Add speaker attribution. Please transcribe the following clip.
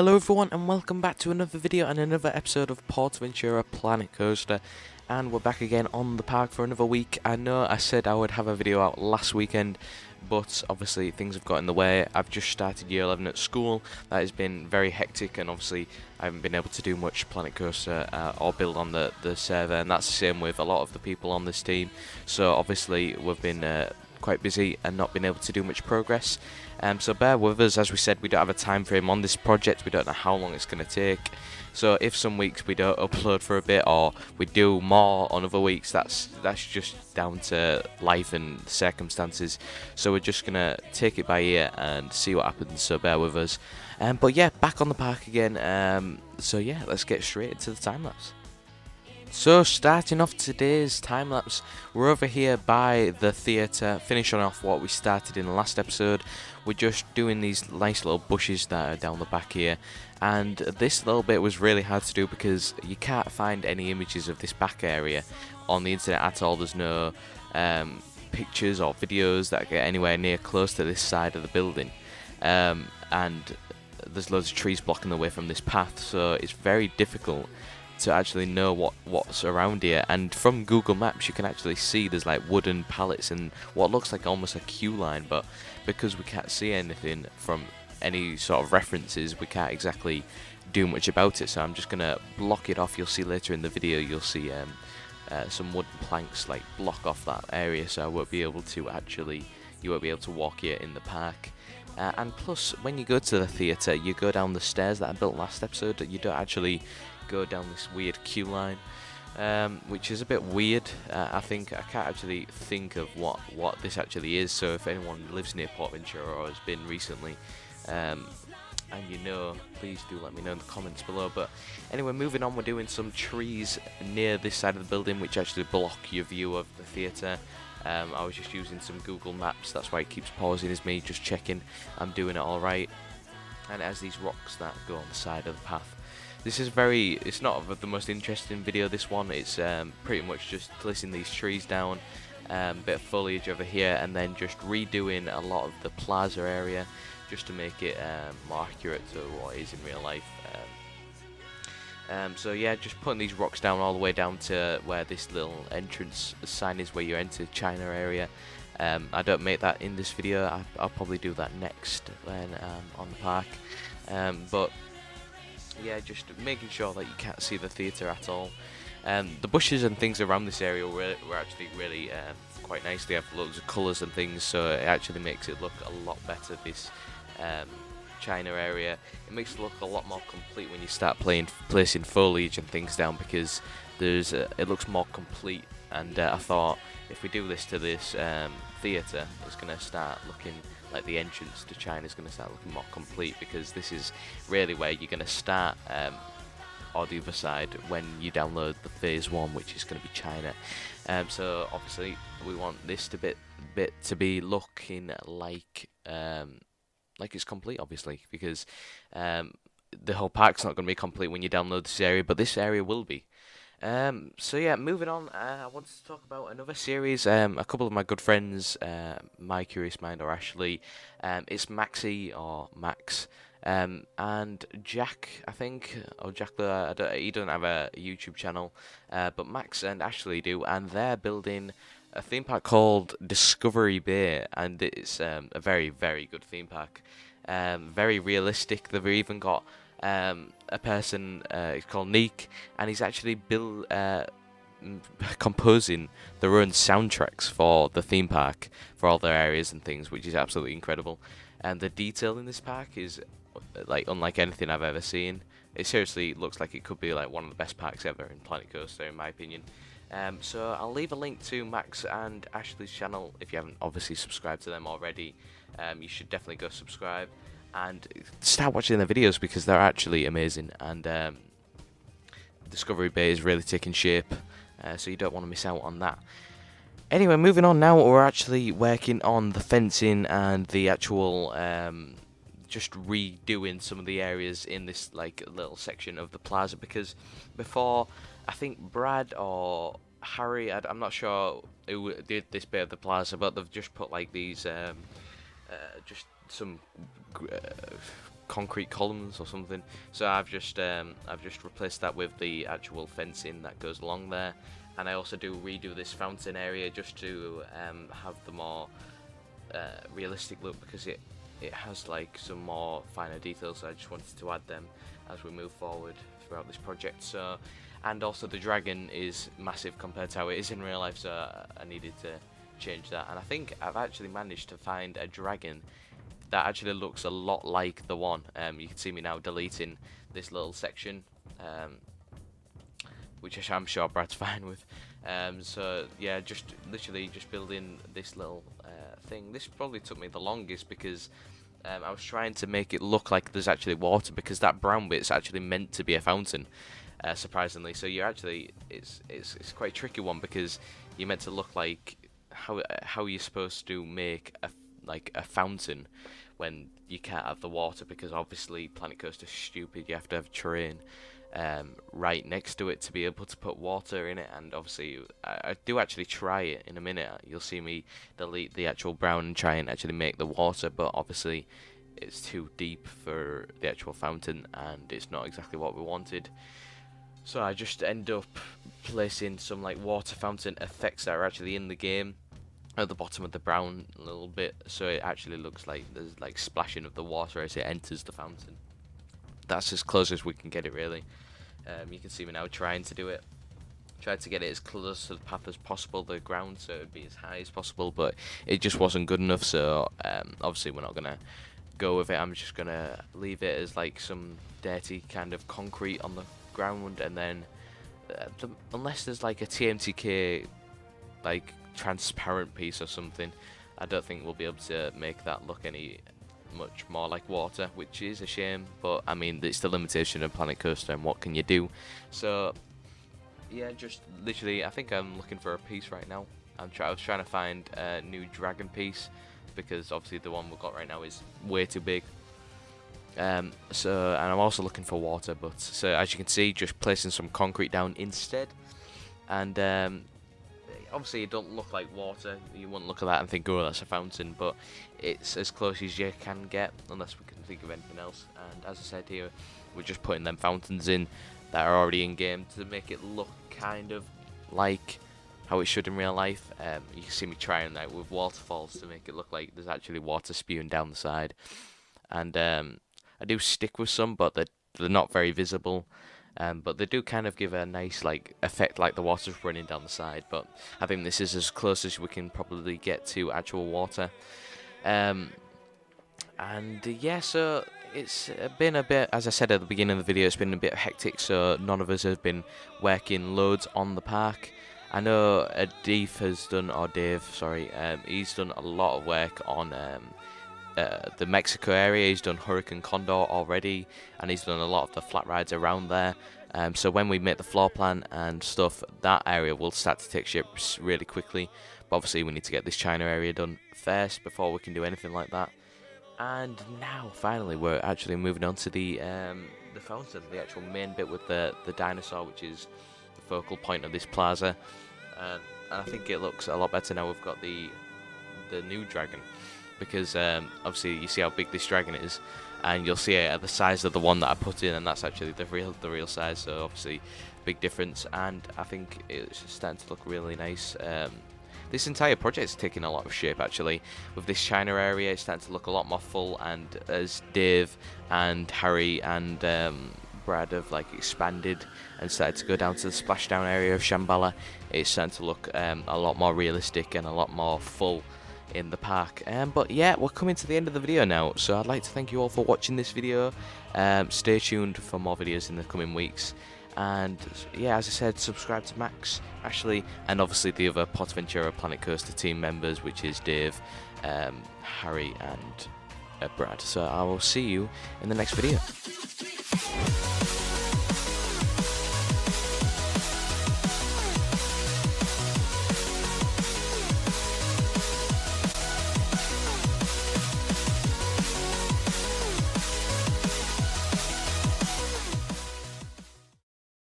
Speaker 1: Hello everyone and welcome back to another video and another episode of Portaventura Planet Coaster, and we're back again on the park for another week. I know I said I would have a video out last weekend, but obviously things have got in the way. I've just started year 11 at school. That has been very hectic, and obviously I haven't been able to do much Planet Coaster or build on the server, and that's the same with a lot of the people on this team. So obviously we've been quite busy and not been able to do much progress. So bear with us. As we said, we don't have a time frame on this project. We don't know how long it's going to take. So if some weeks we don't upload for a bit, or we do more on other weeks, that's just down to life and circumstances. So we're just gonna take it by ear and see what happens. So bear with us. But yeah, back on the park again. So yeah, let's get straight into the time lapse. So starting off today's time lapse, we're over here by the theatre, finishing off what we started in the last episode. We're just doing these nice little bushes that are down the back here, and this little bit was really hard to do because you can't find any images of this back area on the internet at all. There's no pictures or videos that get anywhere near close to this side of the building, and there's loads of trees blocking the way from this path, so it's very difficult to actually know what's around here. And from Google Maps you can actually see there's like wooden pallets and what looks like almost a queue line, but because we can't see anything from any sort of references, we can't exactly do much about it. So I'm just gonna block it off. You'll see later in the video, you'll see some wooden planks like block off that area, so I won't be able to you won't be able to walk here in the park. And plus, when you go to the theatre, you go down the stairs that I built last episode. You don't actually go down this weird queue line, which is a bit weird. I can't actually think of what this actually is. So if anyone lives near Portaventura or has been recently, and you know, please do let me know in the comments below. But anyway, moving on, we're doing some trees near this side of the building which actually block your view of the theatre. I was just using some Google Maps, that's why it keeps pausing, is me just checking I'm doing it alright. And it has these rocks that go on the side of the path. This is it's not the most interesting video, this one. It's pretty much just placing these trees down, bit of foliage over here, and then just redoing a lot of the plaza area just to make it more accurate to what it is in real life. So yeah, just putting these rocks down all the way down to where this little entrance sign is, where you enter China area. I don't make that in this video. I'll probably do that next when on the park. But yeah, just making sure that you can't see the theatre at all. The bushes and things around this area were actually really quite nice. They have loads of colours and things, so it actually makes it look a lot better, this China area. It makes it look a lot more complete when you start placing foliage and things down, because it looks more complete. And I thought if we do this to this theatre, it's going to start looking like the entrance to China is going to start looking more complete, because this is really where you're going to start, or the other side, when you download the phase 1, which is going to be China. So obviously we want this to be looking like it's complete, obviously, because the whole park's not going to be complete when you download this area, but this area will be. So yeah, moving on, I wanted to talk about another series. A couple of my good friends, My Curious Mind or Ashley, it's Maxi or Max, and Jack, I think, or Jack, he doesn't have a YouTube channel, but Max and Ashley do, and they're building a theme park called Discovery Bay, and it's a very, very good theme park. Very realistic. They've even got a person, he's called Neek, and he's actually composing their own soundtracks for the theme park, for all their areas and things, which is absolutely incredible. And the detail in this park is like unlike anything I've ever seen. It seriously looks like it could be like one of the best parks ever in Planet Coaster, in my opinion. So I'll leave a link to Max and Ashley's channel. If you haven't obviously subscribed to them already, you should definitely go subscribe and start watching their videos, because they're actually amazing. And Discovery Bay is really taking shape, so you don't want to miss out on that. Anyway, moving on now, we're actually working on the fencing and the actual just redoing some of the areas in this like little section of the plaza, because before, I think Brad or Harry, I'm not sure who did this bit of the plaza, but they've just put like these just some concrete columns or something. So I've just replaced that with the actual fencing that goes along there, and I also do redo this fountain area just to have the more realistic look, because it has like some more finer details. So I just wanted to add them as we move forward throughout this project. So, and also the dragon is massive compared to how it is in real life, so I needed to change that. And I think I've actually managed to find a dragon that actually looks a lot like the one. You can see me now deleting this little section, which I'm sure Brad's fine with. So yeah, just literally just building this little thing. This probably took me the longest because I was trying to make it look like there's actually water, because that brown bit's actually meant to be a fountain, surprisingly. So you're actually, it's quite a tricky one, because you're meant to look like how you're supposed to make a fountain when you can't have the water, because obviously Planet Coaster's stupid. You have to have terrain right next to it to be able to put water in it. And obviously I do actually try it in a minute. You'll see me delete the actual brown and try and actually make the water, but obviously it's too deep for the actual fountain and it's not exactly what we wanted. So I just end up placing some like water fountain effects that are actually in the game at the bottom of the brown a little bit, so it actually looks like there's like splashing of the water as it enters the fountain. That's as close as we can get it, really. You can see me now trying to do it. Tried to get it as close to the path as possible, the ground, so it would be as high as possible, but it just wasn't good enough. So obviously we're not gonna go with it. I'm just gonna leave it as like some dirty kind of concrete on the ground, and then unless there's like a TMTK like transparent piece or something, I don't think we'll be able to make that look any much more like water, which is a shame, but I mean it's the limitation of Planet Coaster, and what can you do? So yeah, just literally I think I'm looking for a piece right now. I was trying to find a new dragon piece, because obviously the one we've got right now is way too big. And I'm also looking for water, but so as you can see, just placing some concrete down instead. And obviously it don't look like water. You wouldn't look at that and think, oh, that's a fountain, but it's as close as you can get, unless we can think of anything else. And as I said here, we're just putting them fountains in that are already in game to make it look kind of like how it should in real life. You can see me trying that with waterfalls to make it look like there's actually water spewing down the side. And I do stick with some, but they're not very visible. But they do kind of give a nice like effect, like the water's running down the side. But I think this is as close as we can probably get to actual water. And yeah, so it's been a bit, as I said at the beginning of the video, it's been a bit hectic. So none of us have been working loads on the park. I know Dave has done, or Dave, sorry, he's done a lot of work on the Mexico area. He's done Hurricane Condor already, and he's done a lot of the flat rides around there. So when we make the floor plan and stuff, that area will start to take shape really quickly. But obviously we need to get this China area done first before we can do anything like that. And now finally we're actually moving on to the fountain, the actual main bit with the dinosaur, which is the focal point of this plaza. And I think it looks a lot better now we've got the new dragon. Because obviously you see how big this dragon is, and you'll see it at the size of the one that I put in, and that's actually the real size. So obviously big difference, and I think it's starting to look really nice. This entire project is taking a lot of shape actually. With this China area, it's starting to look a lot more full, and as Dave and Harry and Brad have like expanded and started to go down to the splashdown area of Shambhala, it's starting to look a lot more realistic and a lot more full in the park. But yeah, we're coming to the end of the video now, so I'd like to thank you all for watching this video. Stay tuned for more videos in the coming weeks, and yeah, as I said, subscribe to Max, Ashley, and obviously the other Portaventura Planet Coaster team members, which is Dave, Harry and Brad. So I will see you in the next video.